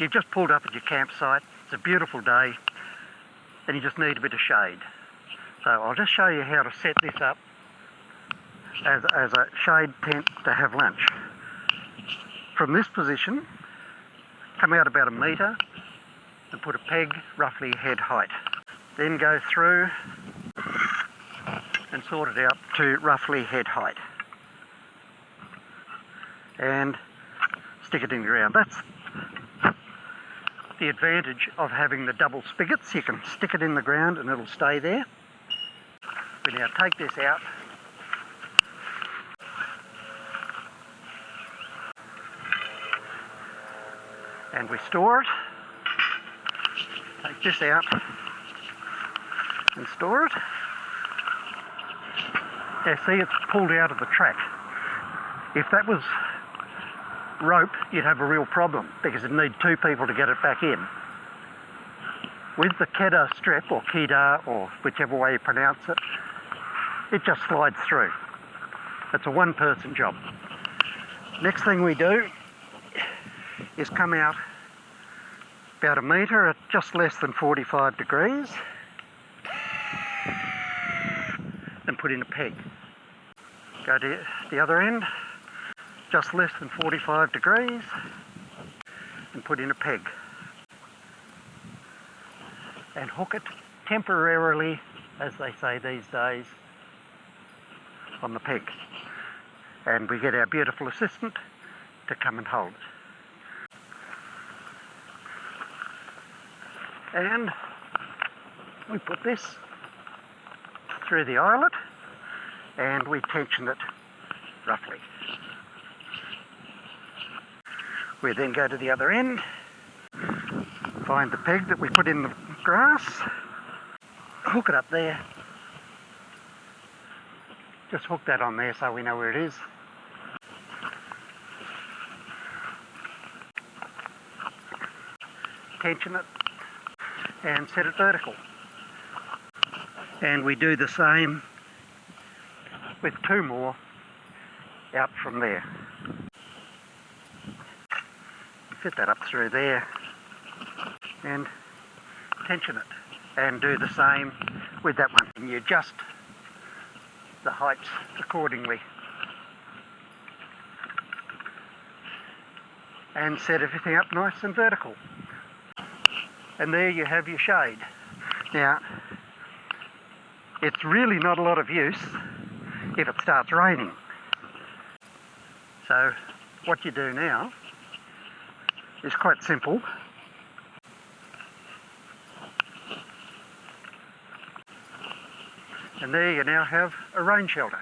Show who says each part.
Speaker 1: you've just pulled up at your campsite, it's a beautiful day, and you just need a bit of shade. So I'll just show you how to set this up as a shade tent to have lunch. From this position, come out about 1 metre and put a peg roughly head height. Then go through and sort it out to roughly head height. And stick it in the ground. That's the advantage of having the double spigots. You can stick it in the ground and it'll stay there. We now take this out and we store it. Take this out and store it. Now see, it's pulled out of the track. If that was rope, you'd have a real problem because you'd need 2 people to get it back in. With the kedar strip, or kedar, or whichever way you pronounce it, it just slides through. It's a 1-person job. Next thing we do is come out about 1 metre at just less than 45 degrees and put in a peg. Go to the other end, just less than 45 degrees, and put in a peg. And hook it temporarily, as they say these days, on the peg. And we get our beautiful assistant to come and hold it. And we put this through the eyelet and we tension it roughly. We then go to the other end, find the peg that we put in the grass, hook it up there, just hook that on there so we know where it is. Tension it and set it vertical. And we do the same with 2 more out from there. Fit that up through there and tension it, and do the same with that one. And you adjust the heights accordingly and set everything up nice and vertical. And there you have your shade. Now, it's really not a lot of use if it starts raining. So what you do now is quite simple. And there you now have a rain shelter.